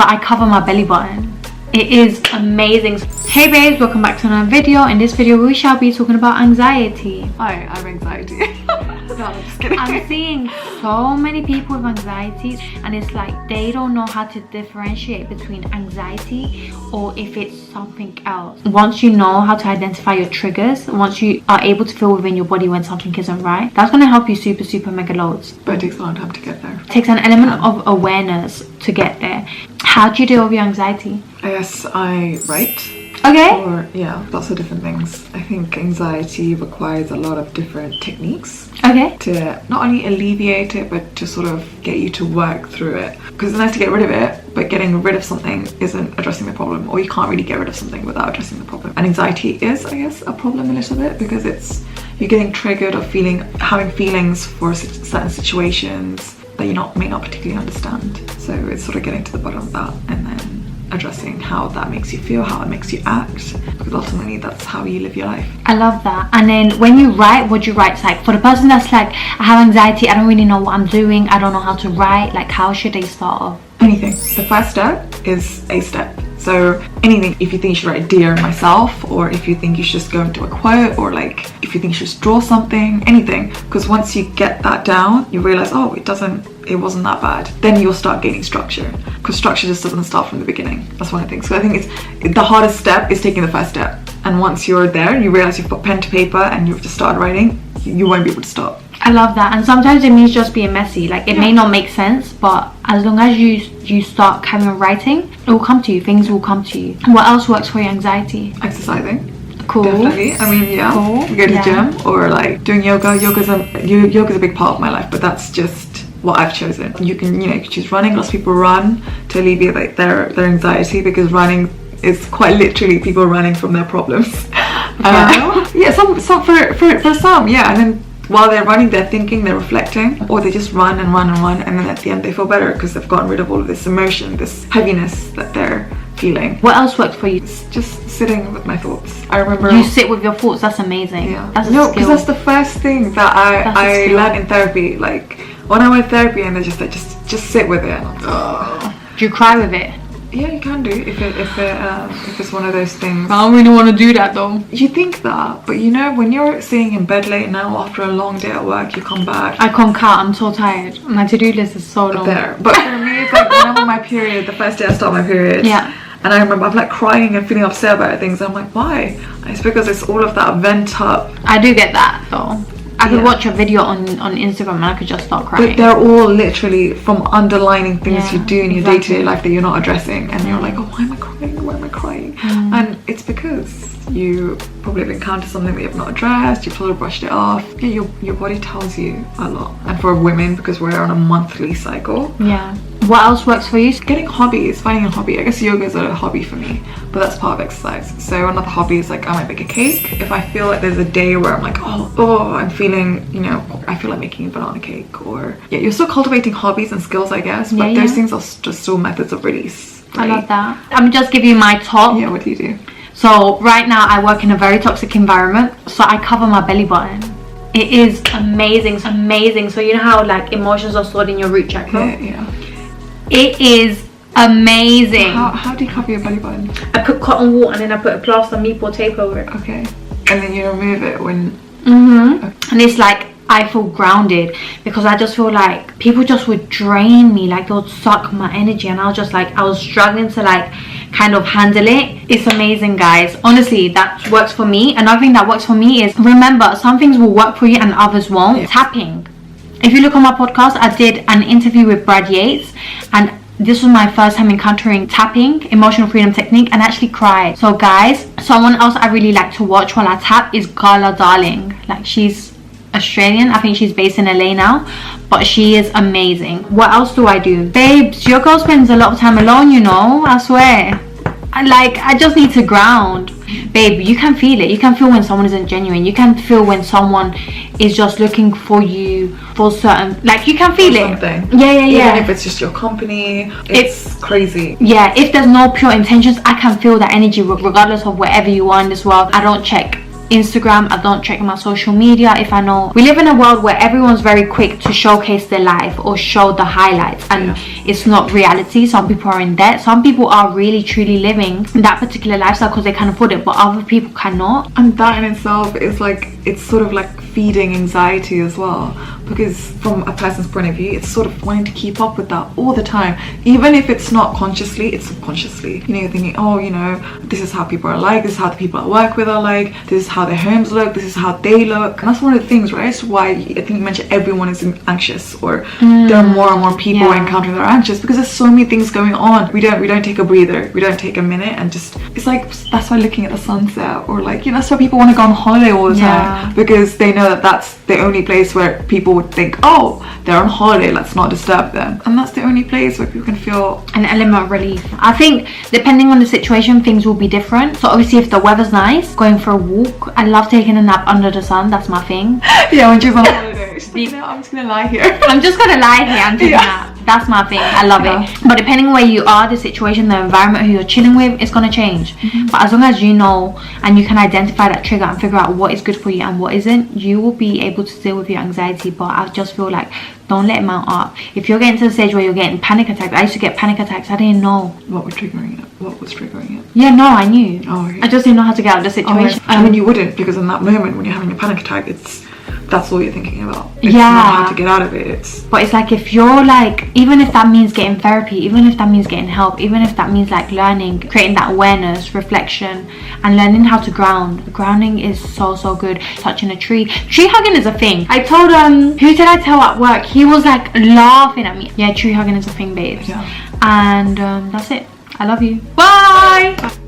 so I cover my belly button. It is amazing. Hey babes, welcome back to another video. In this video we shall be talking about anxiety. Hi, I have anxiety. No, I'm just kidding. I'm seeing so many people with anxiety, and it's like they don't know how to differentiate between anxiety or if it's something else. Once you know how to identify your triggers, once you are able to feel within your body when something isn't right, that's going to help you super mega loads. But it takes a long time to get there. It takes an element of awareness to get there. How do you deal with your anxiety? I guess I write. Okay. Or yeah, lots of different things. I think anxiety requires a lot of different techniques. Okay. To not only alleviate it, but to sort of get you to work through it. Because it's nice to get rid of it, but getting rid of something isn't addressing the problem, or you can't really get rid of something without addressing the problem. And anxiety is, I guess, a problem a little bit, because it's you're getting triggered or having feelings for certain situations that you may not particularly understand. So it's sort of getting to the bottom of that and then addressing how that makes you feel, how it makes you act, because ultimately that's how you live your life. I love that. And then when you write, what do you write? It's like, for the person that's like, I have anxiety, I don't really know what I'm doing, I don't know how to write, like how should they start off? Anything. The first step is a step. So anything, if you think you should write dear myself, or if you think you should just go into a quote, or like if you think you should draw something, anything, because once you get that down, you realize, oh, it wasn't that bad. Then you'll start gaining structure, because structure just doesn't start from the beginning. That's one of the things. So I think it's the hardest step is taking the first step, and once you're there, you realize you've put pen to paper and you've just started writing, you won't be able to stop. I love that. And sometimes it means just being messy. Like it may not make sense, but as long as you start carrying on writing, it will come to you. Things will come to you. What else works for your anxiety? Exercising. Cool. Definitely. I mean, yeah. Cool. You go to the gym, or like doing yoga. Yoga's a big part of my life, but that's just what I've chosen. You can choose running. Lots of people run to alleviate like their anxiety, because running is quite literally people running from their problems. Yeah, some for some, yeah. And then while they're running, they're thinking, they're reflecting, or they just run, and then at the end they feel better because they've gotten rid of all of this emotion, this heaviness that they're feeling. What else works for you? Just sitting with my thoughts. I remember you sit with your thoughts. That's amazing. Yeah. That's a no, skill. because that's the first thing that I learned in therapy. Like when I went to therapy, and they just like just sit with it. Do you cry with it? Yeah, you can do if it's one of those things. I don't really want to do that though. You think that, but you know, when you're sitting in bed late now after a long day at work, you come back. I concur. I'm so tired. My to-do list is so long. There, but for me, it's like when I'm on my period, the first day I start my period. Yeah. And I remember I'm like crying and feeling upset about things. I'm like, why? It's because it's all of that vent up. I do get that though. I could watch a video on Instagram and I could just start crying. But they're all literally from underlining things you do in your day-to-day life that you're not addressing, and you're like, oh, why am I crying? Why am I crying? And it's because you probably have encountered something that you have not addressed. You've sort of brushed it off. Yeah, your body tells you a lot. And for women, because we're on a monthly cycle. Yeah. What else works for you? Getting hobbies, finding a hobby. I guess yoga is a hobby for me, but that's part of exercise. So another hobby is like I might bake a cake. If I feel like there's a day where I'm like, oh, I'm feeling, I feel like making a banana cake, or you're still cultivating hobbies and skills, I guess, but those things are just still methods of release. Right? I love that. I'm just giving you my top. Yeah, what do you do? So right now I work in a very toxic environment, so I cover my belly button. It is amazing. It's amazing. So you know how like emotions are stored in your root chakra? Yeah. It is amazing. How do you cover your belly button? I put cotton wool and then I put a plaster of meatball tape over it. Okay. And then you remove it when... Okay. And it's like I feel grounded, because I just feel like people just would drain me, like they would suck my energy, and I was struggling to like kind of handle it. It's amazing, guys. Honestly, that works for me. Another thing that works for me is, remember, some things will work for you and others won't. Yeah. Tapping. If you look on my podcast, I did an interview with Brad Yates, and this was my first time encountering tapping, emotional freedom technique, and actually cried. So guys, someone else I really like to watch while I tap is Gala Darling. Like, she's Australian. I think she's based in LA now, but she is amazing. What else do I do? Babes, your girl spends a lot of time alone, I swear. I just need to ground. Babe, you can feel it. You can feel when someone isn't genuine. You can feel when someone is just looking for you for certain, like, you can feel it. Something. Yeah. Even if it's just your company, it's crazy. Yeah, if there's no pure intentions, I can feel that energy regardless of wherever you are in this world. I don't check Instagram. I don't check my social media if I know. We live in a world where everyone's very quick to showcase their life or show the highlights, and it's not reality. Some people are in debt. Some people are really truly living that particular lifestyle because they can afford it, but other people cannot. And that in itself is like, it's sort of like feeding anxiety as well, because from a person's point of view, it's sort of wanting to keep up with that all the time, even if it's not consciously, it's subconsciously. You know, you're thinking, oh, you know, this is how people are like, this is how the people I work with are like, this is how their homes look, this is how they look. And that's one of the things, right? It's why I think you mentioned everyone is anxious, or there are more and more people encountering that are anxious, because there's so many things going on. We don't take a breather, we don't take a minute and just, it's like, that's why looking at the sunset, or like, you know, that's why people want to go on holiday all the time, because they know that that's the only place where people would think, oh, they're on holiday, let's not disturb them. And that's the only place where people can feel an element of relief. I think depending on the situation, things will be different. So obviously if the weather's nice, going for a walk. I love taking a nap under the sun, that's my thing. Yeah, when she's on holiday, she's like, no, I'm just gonna lie here. I'm just gonna lie here and take a nap. That's my thing. I love it. But depending on where you are, the situation, the environment, who you're chilling with, it's gonna change. But as long as you know and you can identify that trigger and figure out what is good for you and what isn't, you will be able to deal with your anxiety. But I just feel like, don't let it mount up. If you're getting to the stage where you're getting panic attacks, I used to get panic attacks, I didn't know what was triggering it. What was triggering it? Yeah, no, I knew. Oh, okay. I just didn't know how to get out of the situation. I mean, you wouldn't, because in that moment when you're having a panic attack, that's all you're thinking about. It's yeah, not how to get out of it. But it's like, if you're like, even if that means getting therapy, even if that means getting help, even if that means like learning, creating that awareness, reflection, and learning how to ground. Grounding is so good. Touching a tree hugging is a thing. I told who did I tell at work? He was like laughing at me. Yeah, tree hugging is a thing, babes. Yeah. And that's it. I love you. Bye.